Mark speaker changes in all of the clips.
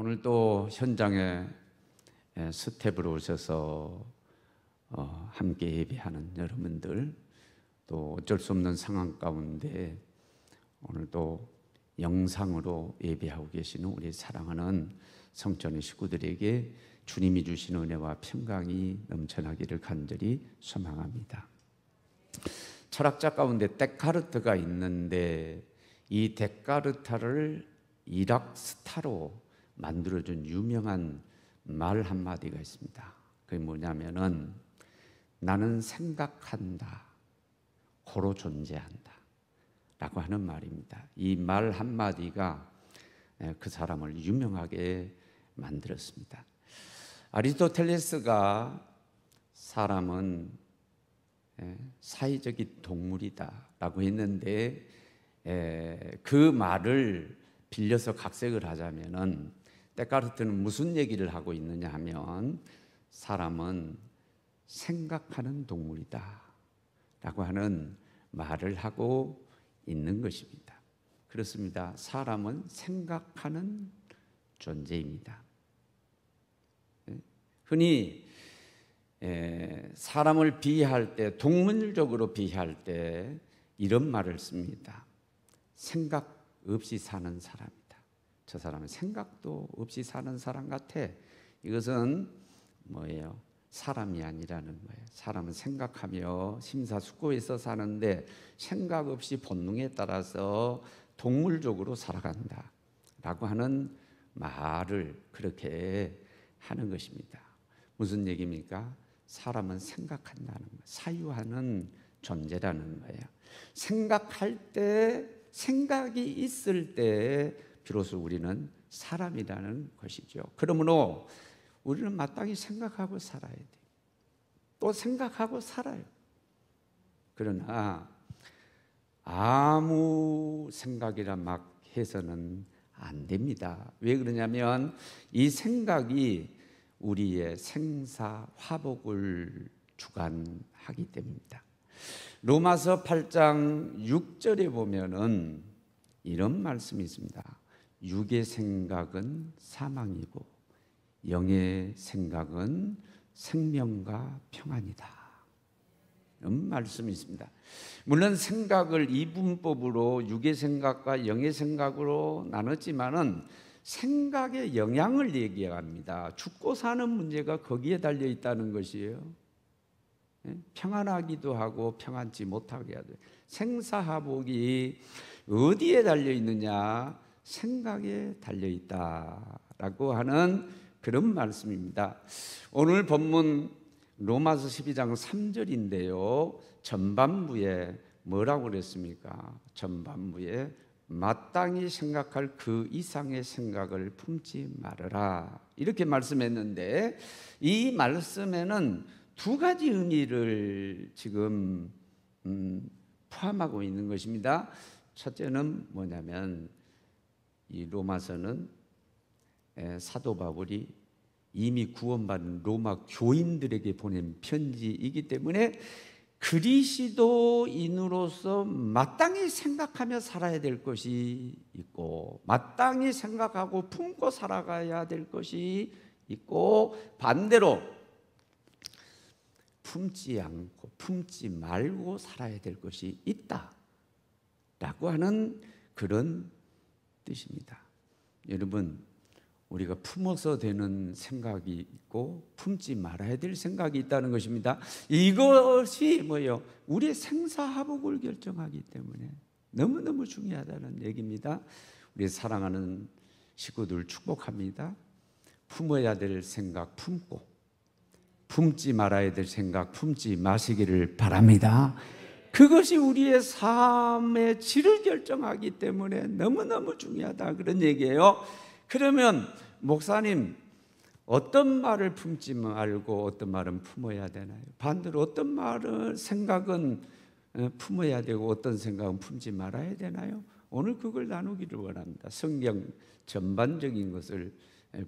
Speaker 1: 오늘 또 현장에 스텝으로 오셔서 함께 예배하는 여러분들, 또 어쩔 수 없는 상황 가운데 오늘 또 영상으로 예배하고 계시는 우리 사랑하는 성전의 식구들에게 주님이 주시는 은혜와 평강이 넘쳐나기를 간절히 소망합니다. 철학자 가운데 데카르트가 있는데 이 데카르트를 이락 스타로 만들어준 유명한 말 한마디가 있습니다. 그게 뭐냐면은 나는 생각한다, 고로 존재한다 라고 하는 말입니다. 이 말 한마디가 그 사람을 유명하게 만들었습니다. 아리스토텔레스가 사람은 사회적인 동물이다 라고 했는데 그 말을 빌려서 각색을 하자면은 데카르트는 무슨 얘기를 하고 있느냐 하면 사람은 생각하는 동물이다 라고 하는 말을 하고 있는 것입니다. 그렇습니다. 사람은 생각하는 존재입니다. 흔히 사람을 비유할 때, 동물적으로 비유할 때 이런 말을 씁니다. 생각 없이 사는 사람이다. 저 사람은 생각도 없이 사는 사람 같아. 이것은 뭐예요? 사람이 아니라는 거예요. 사람은 생각하며 심사숙고해서 사는데 생각 없이 본능에 따라서 동물적으로 살아간다 라고 하는 말을 그렇게 하는 것입니다. 무슨 얘기입니까? 사람은 생각한다는 거예요. 사유하는 존재라는 거예요. 생각할 때, 생각이 있을 때 비로소 우리는 사람이라는 것이죠. 그러므로 우리는 마땅히 생각하고 살아야 돼요. 또 생각하고 살아요. 그러나 아무 생각이라 막 해서는 안 됩니다. 왜 그러냐면 이 생각이 우리의 생사화복을 주관하기 때문입니다. 로마서 8장 6절에 보면은 이런 말씀이 있습니다. 육의 생각은 사망이고 영의 생각은 생명과 평안이다. 이런 말씀이 있습니다. 물론 생각을 이분법으로 육의 생각과 영의 생각으로 나눴지만은 생각의 영향을 얘기합니다. 죽고 사는 문제가 거기에 달려 있다는 것이에요. 평안하기도 하고 평안치 못하게 하죠. 생사화복이 어디에 달려 있느냐? 생각에 달려 있다라고 하는 그런 말씀입니다. 오늘 본문 로마서 12장 3절인데요. 전반부에 뭐라고 그랬습니까? 전반부에 마땅히 생각할 그 이상의 생각을 품지 말아라 이렇게 말씀했는데 이 말씀에는 두 가지 의미를 지금 포함하고 있는 것입니다. 첫째는 뭐냐면 이 로마서는 사도 바울이 이미 구원받은 로마 교인들에게 보낸 편지이기 때문에 그리스도인으로서 마땅히 생각하며 살아야 될 것이 있고 마땅히 생각하고 품고 살아가야 될 것이 있고 반대로 품지 않고 품지 말고 살아야 될 것이 있다라고 하는 그런 뜻입니다. 여러분, 우리가 품어서 되는 생각이 있고 품지 말아야 될 생각이 있다는 것입니다. 이것이 뭐예요? 우리의 생사화복을 결정하기 때문에 너무너무 중요하다는 얘기입니다. 우리 사랑하는 식구들 축복합니다. 품어야 될 생각 품고 품지 말아야 될 생각 품지 마시기를 바랍니다. 그것이 우리의 삶의 질을 결정하기 때문에 너무너무 중요하다 그런 얘기예요. 그러면 목사님 어떤 말을 품지 말고 어떤 말은 품어야 되나요? 반대로 어떤 말을 생각은 품어야 되고 어떤 생각은 품지 말아야 되나요? 오늘 그걸 나누기를 원합니다. 성경 전반적인 것을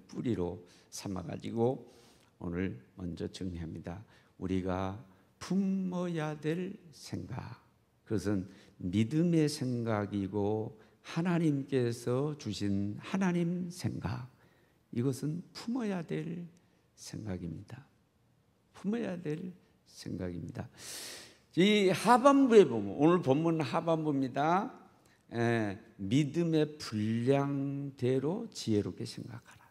Speaker 1: 뿌리로 삼아가지고 오늘 먼저 정리합니다. 우리가 품어야 될 생각, 그것은 믿음의 생각이고 하나님께서 주신 하나님 생각, 이것은 품어야 될 생각입니다. 품어야 될 생각입니다. 이 하반부에 보면, 오늘 본문 하반부입니다. 믿음의 분량대로 지혜롭게 생각하라.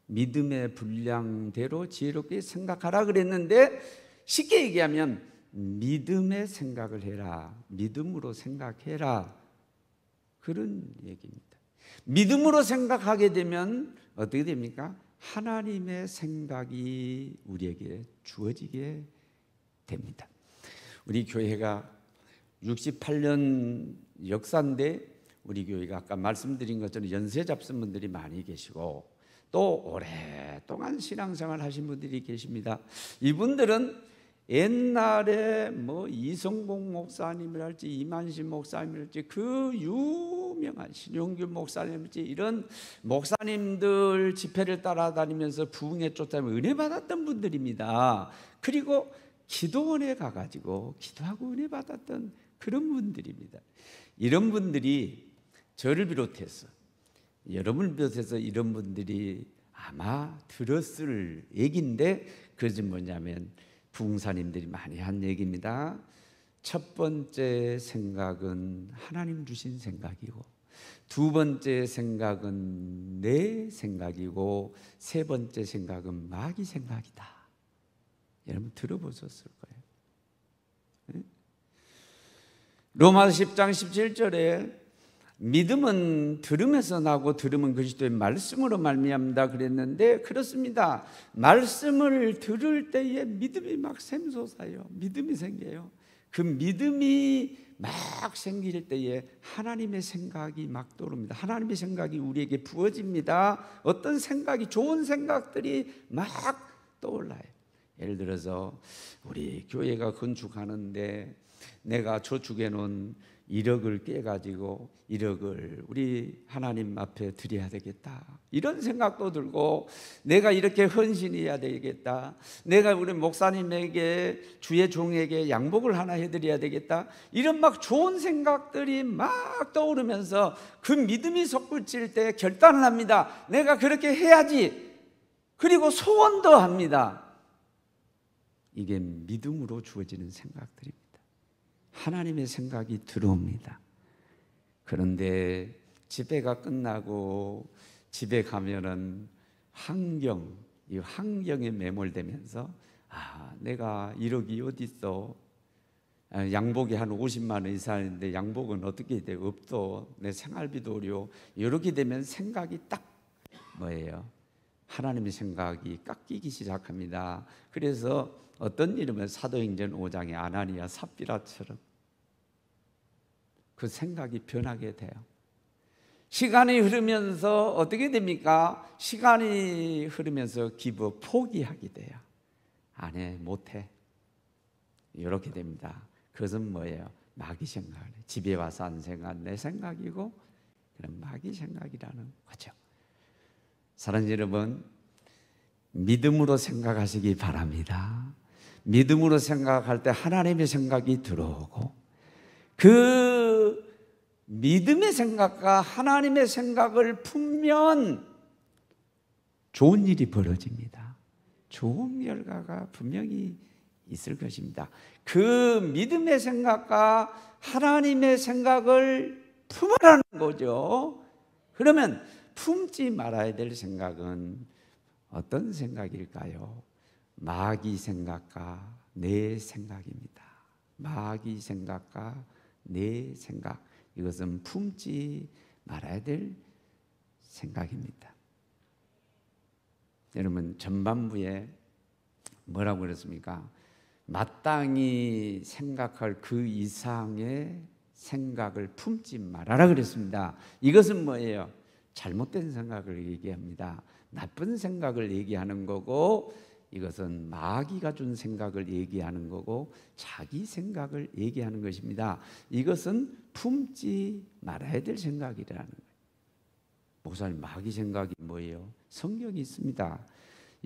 Speaker 1: 믿음의 분량대로 지혜롭게 생각하라 그랬는데, 쉽게 얘기하면 믿음의 생각을 해라, 믿음으로 생각해라, 그런 얘기입니다. 믿음으로 생각하게 되면 어떻게 됩니까? 하나님의 생각이 우리에게 주어지게 됩니다. 우리 교회가 68년 역사인데, 우리 교회가 아까 말씀드린 것처럼 연세 잡순 분들이 많이 계시고 또 오랫동안 신앙생활 하신 분들이 계십니다. 이분들은 옛날에 뭐 이성봉 목사님이랄지 이만신 목사님이랄지 그 유명한 신용규 목사님이랄지 이런 목사님들 집회를 따라다니면서 부흥에 쫓아다니며 은혜 받았던 분들입니다. 그리고 기도원에 가가지고 기도하고 은혜 받았던 그런 분들입니다. 이런 분들이 저를 비롯해서, 여러분을 비롯해서 이런 분들이 아마 들었을 얘기인데, 그것이 뭐냐면 부흥사님들이 많이 한 얘기입니다. 첫 번째 생각은 하나님 주신 생각이고, 두 번째 생각은 내 생각이고, 세 번째 생각은 마귀 생각이다. 여러분 들어보셨을 거예요. 네? 로마서 10장 17절에 믿음은 들음에서 나고 들음은 그리스도의 말씀으로 말미암다 그랬는데, 그렇습니다. 말씀을 들을 때에 믿음이 막 샘솟아요. 믿음이 생겨요. 그 믿음이 막 생길 때에 하나님의 생각이 막 떠오릅니다. 하나님의 생각이 우리에게 부어집니다. 어떤 생각이, 좋은 생각들이 막 떠올라요. 예를 들어서 우리 교회가 건축하는데 내가 저축해 놓은 1억을 깨가지고 1억을 우리 하나님 앞에 드려야 되겠다, 이런 생각도 들고, 내가 이렇게 헌신해야 되겠다, 내가 우리 목사님에게, 주의 종에게 양복을 하나 해드려야 되겠다, 이런 막 좋은 생각들이 막 떠오르면서 그 믿음이 솟구칠 때 결단을 합니다. 내가 그렇게 해야지. 그리고 소원도 합니다. 이게 믿음으로 주어지는 생각들입니다. 하나님의 생각이 들어옵니다. 그런데 집회가 끝나고 집에 가면은 이 환경에 매몰되면서, 내가 1억이 어디 있어? 양복이 한 50만 원 이상인데 양복은 어떻게 돼? 없어. 내 생활비도 어려워. 이렇게 되면 생각이 딱 뭐예요? 하나님의 생각이 깎이기 시작합니다. 그래서 어떤 일이면 사도행전 5장의 아나니아 삽비라처럼 그 생각이 변하게 돼요. 시간이 흐르면서 어떻게 됩니까? 시간이 흐르면서 포기하게 돼요. 안 해, 못해. 이렇게 됩니다. 그것은 뭐예요? 마귀 생각. 집에 와서 한 생각, 내 생각이고, 그런 마귀 생각이라는 거죠. 사랑하는 여러분, 믿음으로 생각하시기 바랍니다. 믿음으로 생각할 때 하나님의 생각이 들어오고, 그 믿음의 생각과 하나님의 생각을 품면 좋은 일이 벌어집니다. 좋은 결과가 분명히 있을 것입니다. 그 믿음의 생각과 하나님의 생각을 품으라는 거죠. 그러면 품지 말아야 될 생각은 어떤 생각일까요? 마귀 생각과 내 생각입니다. 마귀 생각과 내 생각, 이것은 품지 말아야 될 생각입니다. 여러분, 전반부에 뭐라고 그랬습니까? 마땅히 생각할 그 이상의 생각을 품지 말아라 그랬습니다. 이것은 뭐예요? 잘못된 생각을 얘기합니다. 나쁜 생각을 얘기하는 거고, 이것은 마귀가 준 생각을 얘기하는 거고, 자기 생각을 얘기하는 것입니다. 이것은 품지 말아야 될 생각이라는 거예요. 목사님, 마귀 생각이 뭐예요? 성경이 있습니다.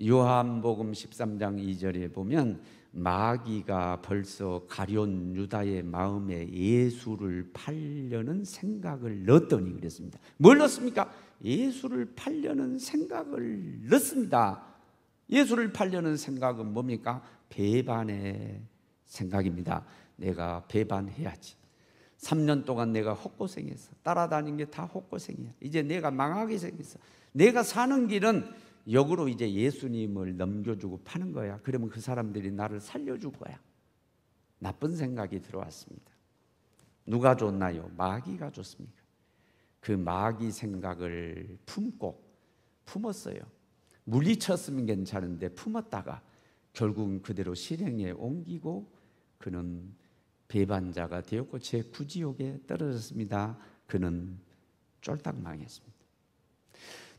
Speaker 1: 요한복음 13장 2절에 보면 마귀가 벌써 가룟 유다의 마음에 예수를 팔려는 생각을 넣었더니 그랬습니다. 뭘 넣었습니까? 예수를 팔려는 생각을 넣습니다. 예수를 팔려는 생각은 뭡니까? 배반의 생각입니다. 내가 배반해야지. 3년 동안 내가 헛고생했어. 따라다닌 게 다 헛고생이야. 이제 내가 망하게 생겼어. 내가 사는 길은 역으로 이제 예수님을 넘겨주고 파는 거야. 그러면 그 사람들이 나를 살려줄 거야. 나쁜 생각이 들어왔습니다. 누가 줬나요? 마귀가 줬습니까? 그 마귀 생각을 품었어요. 물리쳤으면 괜찮은데 품었다가 결국은 그대로 실행에 옮기고 그는 배반자가 되었고 제 구지옥에 떨어졌습니다. 그는 쫄딱 망했습니다.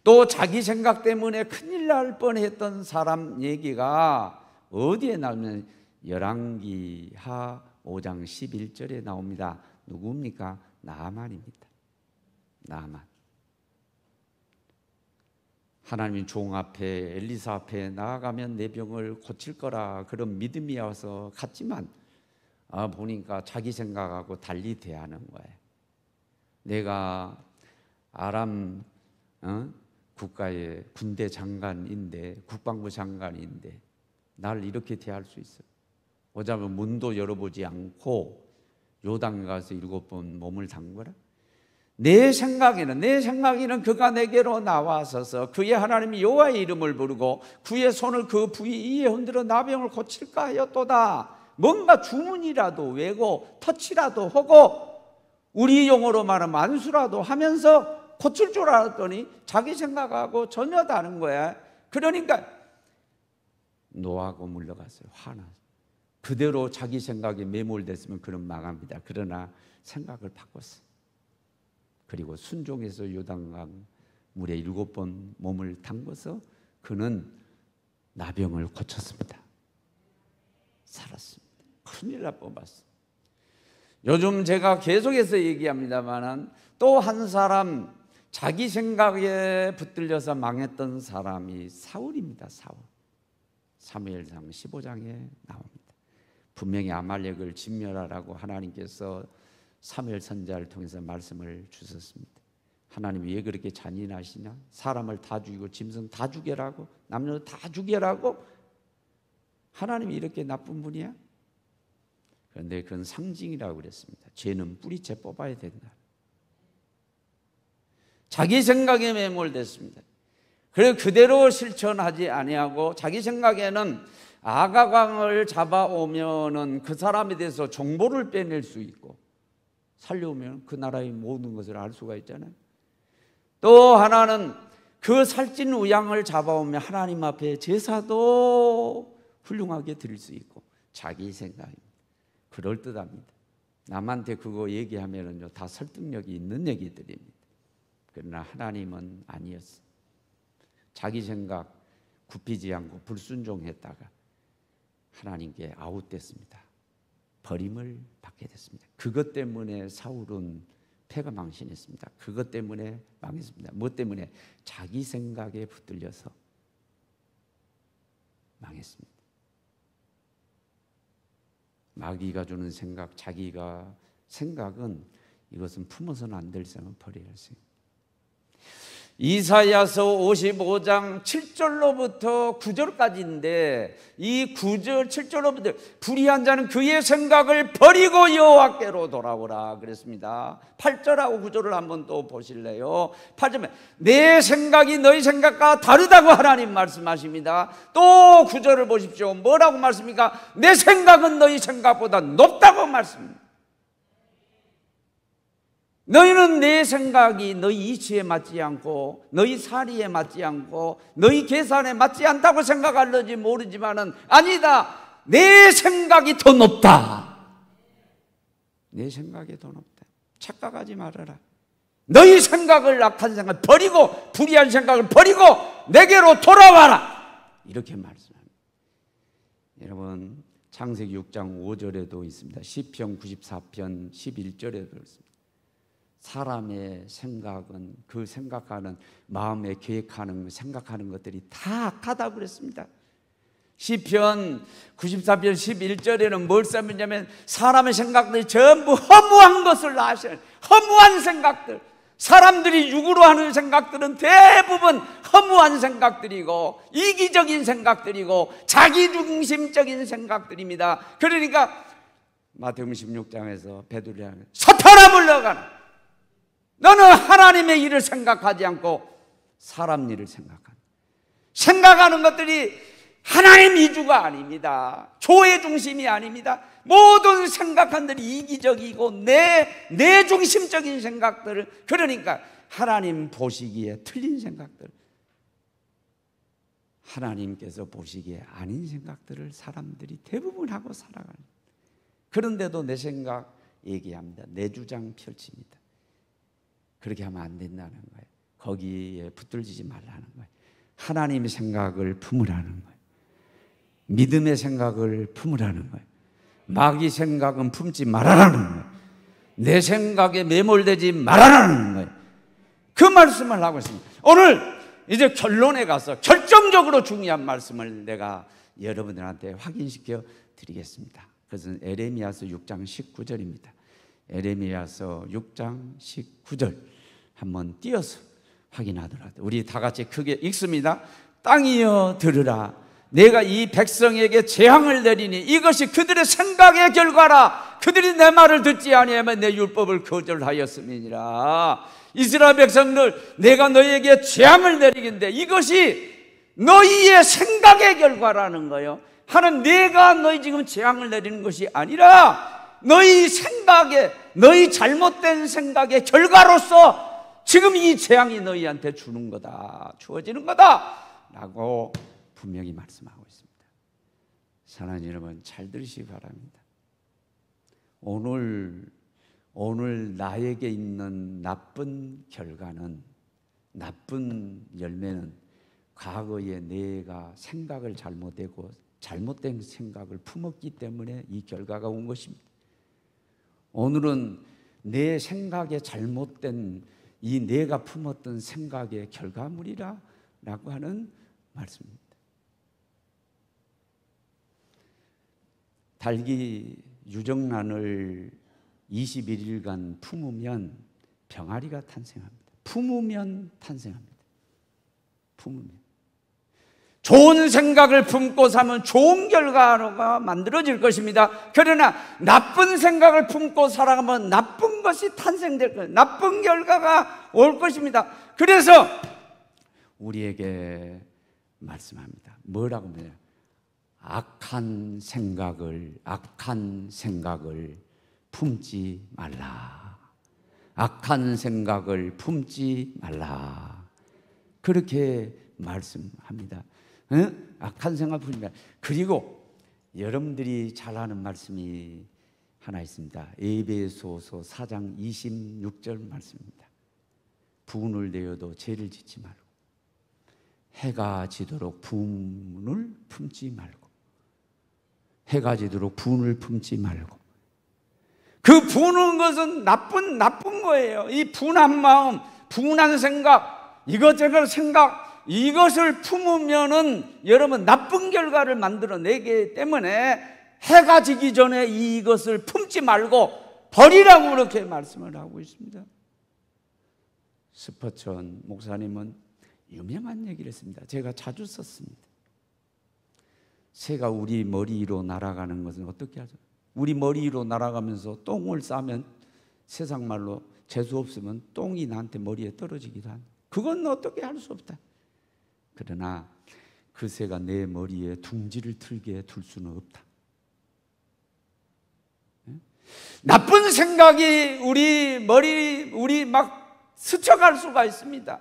Speaker 1: 또 자기 생각 때문에 큰일 날 뻔했던 사람 얘기가 어디에 나오면 열왕기하 5장 11절에 나옵니다. 누구입니까? 나아만입니다. 나아만. 하나님 종 앞에 엘리사 앞에 나아가면 내 병을 고칠 거라 그런 믿음이 와서 갔지만 보니까 자기 생각하고 달리 대하는 거예요. 내가 아람 국가의 군대 장관인데 국방부 장관인데 나를 이렇게 대할 수 있어? 오자면 문도 열어보지 않고 요단 가서 7번 몸을 담그라? 내 생각에는 그가 내게로 나와서서 그의 하나님 여호와의 이름을 부르고 그의 손을 그 부위 위에 흔들어 나병을 고칠까 하였도다. 뭔가 주문이라도 외고 터치라도 하고 우리 용어로 말하면 안수라도 하면서 고칠 줄 알았더니 자기 생각하고 전혀 다른 거야. 그러니까 노하고 물러갔어요. 화나. 그대로 자기 생각에 매몰됐으면 그는 망합니다. 그러나 생각을 바꿨어요. 그리고 순종해서 요단강 물에 7번 몸을 담궈서 그는 나병을 고쳤습니다. 살았습니다. 큰일 날 뻔봤어요. 요즘 제가 계속해서 얘기합니다만 또 한 사람 자기 생각에 붙들려서 망했던 사람이 사울입니다. 사울. 사무엘상 15장에 나옵니다. 분명히 아말렉을 진멸하라고 하나님께서 사무엘 선지자를 통해서 말씀을 주셨습니다. 하나님이 왜 그렇게 잔인하시냐? 사람을 다 죽이고 짐승 다 죽여라고, 남녀 다 죽여라고? 하나님이 이렇게 나쁜 분이야? 그런데 그건 상징이라고 그랬습니다. 죄는 뿌리째 뽑아야 된다. 자기 생각에 매몰됐습니다. 그래서 그대로 실천하지 아니하고 자기 생각에는 아가광을 잡아오면은 그 사람에 대해서 정보를 빼낼 수 있고 살려오면 그 나라의 모든 것을 알 수가 있잖아요. 또 하나는 그 살찐 우양을 잡아오면 하나님 앞에 제사도 훌륭하게 드릴 수 있고 자기 생각입니다. 그럴듯합니다. 남한테 그거 얘기하면은요 다 설득력이 있는 얘기들입니다. 그러나 하나님은 아니었어요. 자기 생각 굽히지 않고 불순종했다가 하나님께 아웃됐습니다. 버림을 받게 됐습니다. 그것 때문에 사울은 패가 망신했습니다. 그것 때문에 망했습니다. 뭐 때문에? 자기 생각에 붙들려서 망했습니다. 마귀가 주는 생각, 자기가 생각은 이것은 품어서는 안 될 생각, 버려야 할 생각. 이사야서 55장 7절로부터 9절까지인데 이 9절 7절로부터 불의한 자는 그의 생각을 버리고 여호와께로 돌아오라 그랬습니다. 8절하고 9절을 한번 또 보실래요? 8절에 내 생각이 너희 생각과 다르다고 하나님 말씀하십니다. 또 9절을 보십시오. 뭐라고 말씀입니까? 내 생각은 너희 생각보다 높다고 말씀합니다. 너희는 내 생각이 너희 이치에 맞지 않고 너희 사리에 맞지 않고 너희 계산에 맞지 않다고 생각할지 모르지만은 아니다. 내 생각이 더 높다. 내 생각이 더 높다. 착각하지 말아라. 너희 생각을 악한 생각 버리고 불의한 생각을 버리고 내게로 돌아와라. 이렇게 말씀합니다. 여러분 창세기 6장 5절에도 있습니다. 시편 94편 11절에도 있습니다. 사람의 생각은 그 생각하는 마음에 계획하는 생각하는 것들이 다 악하다고 그랬습니다. 시편 94편 11절에는 뭘 써있냐면 사람의 생각들이 전부 허무한 것을 아시는 허무한 생각들, 사람들이 육으로 하는 생각들은 대부분 허무한 생각들이고 이기적인 생각들이고 자기중심적인 생각들입니다. 그러니까 마태복음 16장에서 베드로에게 사탄아 물러가라. 너는 하나님의 일을 생각하지 않고 사람 일을 생각하는 것들이 하나님 이주가 아닙니다. 교회 중심이 아닙니다. 모든 생각한들이 이기적이고 내 중심적인 생각들을, 그러니까 하나님 보시기에 틀린 생각들, 하나님께서 보시기에 아닌 생각들을 사람들이 대부분 하고 살아가는, 그런데도 내 생각 얘기합니다. 내 주장 펼칩니다. 그렇게 하면 안 된다는 거예요. 거기에 붙들리지 말라는 거예요. 하나님의 생각을 품으라는 거예요. 믿음의 생각을 품으라는 거예요. 마귀 생각은 품지 말아라는 거예요. 내 생각에 매몰되지 말아라는 거예요. 그 말씀을 하고 있습니다. 오늘 이제 결론에 가서 결정적으로 중요한 말씀을 내가 여러분들한테 확인시켜 드리겠습니다. 그것은 에레미야서 6장 19절입니다. 에레미야서 6장 19절 한번 띄어서 확인하더라도 우리 다 같이 크게 읽습니다. 땅이여 들으라. 내가 이 백성에게 재앙을 내리니 이것이 그들의 생각의 결과라. 그들이 내 말을 듣지 아니하면 내 율법을 거절하였음이니라. 이스라엘 백성들, 내가 너희에게 재앙을 내리긴데 이것이 너희의 생각의 결과라는 거예요. 하는 내가 너희 지금 재앙을 내리는 것이 아니라 너희 생각에, 너희 잘못된 생각의 결과로서 지금 이 재앙이 너희한테 주는 거다, 주어지는 거다 라고 분명히 말씀하고 있습니다. 사랑하는 여러분, 잘 들으시기 바랍니다. 오늘 나에게 있는 나쁜 결과는, 나쁜 열매는 과거에 내가 생각을 잘못하고 잘못된 생각을 품었기 때문에 이 결과가 온 것입니다. 오늘은 내 생각에 잘못된 이 내가 품었던 생각의 결과물이라 라고 하는 말씀입니다. 닭이 유정란을 21일간 품으면 병아리가 탄생합니다. 품으면 탄생합니다. 품으면. 좋은 생각을 품고 사면 좋은 결과가 만들어질 것입니다. 그러나 나쁜 생각을 품고 살아가면 나쁜 것이 탄생될 거예요. 나쁜 결과가 올 것입니다. 그래서 우리에게 말씀합니다. 뭐라고 하냐? 악한 생각을 품지 말라. 악한 생각을 품지 말라. 그렇게 말씀합니다. 응? 악한 생각 품지 말라. 그리고 여러분들이 잘 아는 말씀이 하나 있습니다. 에베소서 4장 26절 말씀입니다. 분을 내어도 죄를 짓지 말고 해가 지도록 분을 품지 말고, 해가 지도록 분을 품지 말고. 그 분은 것은 나쁜 거예요. 이 분한 마음, 분한 생각, 이것저것 생각, 이것을 품으면은 여러분 나쁜 결과를 만들어내기 때문에 해가 지기 전에 이것을 품지 말고 버리라고 그렇게 말씀을 하고 있습니다. 스퍼천 목사님은 유명한 얘기를 했습니다. 제가 자주 썼습니다. 새가 우리 머리 위로 날아가는 것은 어떻게 하죠? 우리 머리 위로 날아가면서 똥을 싸면 세상 말로 재수 없으면 똥이 나한테 머리에 떨어지기도 한다. 그건 어떻게 할 수 없다. 그러나 그 새가 내 머리에 둥지를 틀게 둘 수는 없다. 나쁜 생각이 우리 막 스쳐갈 수가 있습니다.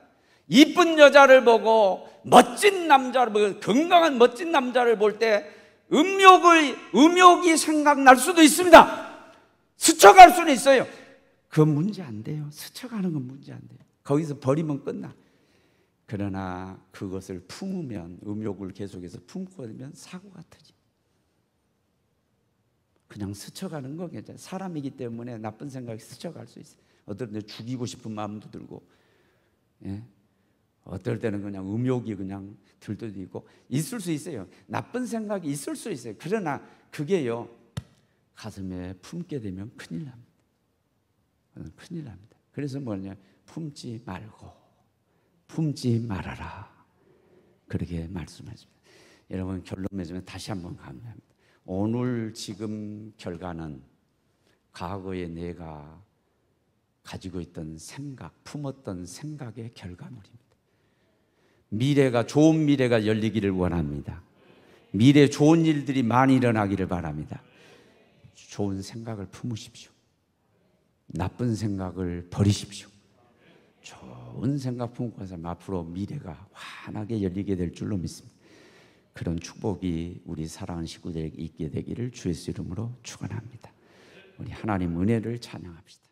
Speaker 1: 이쁜 여자를 보고 멋진 남자를 보고 건강한 멋진 남자를 볼 때 음욕이 생각날 수도 있습니다. 스쳐갈 수는 있어요. 그건 문제 안 돼요. 스쳐가는 건 문제 안 돼요. 거기서 버리면 끝나. 그러나 그것을 품으면, 음욕을 계속해서 품고 있으면 사고가 터지. 그냥 스쳐가는 건 괜찮아요. 사람이기 때문에 나쁜 생각이 스쳐갈 수 있어요. 어떨 때 죽이고 싶은 마음도 들고, 예? 어떨 때는 그냥 음욕이 그냥 들 때도 있고 있을 수 있어요. 나쁜 생각이 있을 수 있어요. 그러나 그게요, 가슴에 품게 되면 큰일 납니다. 큰일 납니다. 그래서 뭐냐, 품지 말고 품지 말아라. 그렇게 말씀하십니다. 여러분, 결론 맺으면 다시 한번 강조합니다. 오늘 지금 결과는 과거에 내가 가지고 있던 생각, 품었던 생각의 결과물입니다. 미래가, 좋은 미래가 열리기를 원합니다. 미래 좋은 일들이 많이 일어나기를 바랍니다. 좋은 생각을 품으십시오. 나쁜 생각을 버리십시오. 좋은 생각 품고 가서 앞으로 미래가 환하게 열리게 될 줄로 믿습니다. 그런 축복이 우리 사랑하는 식구들에게 있게 되기를 주 예수 이름으로 축원합니다. 우리 하나님 은혜를 찬양합시다.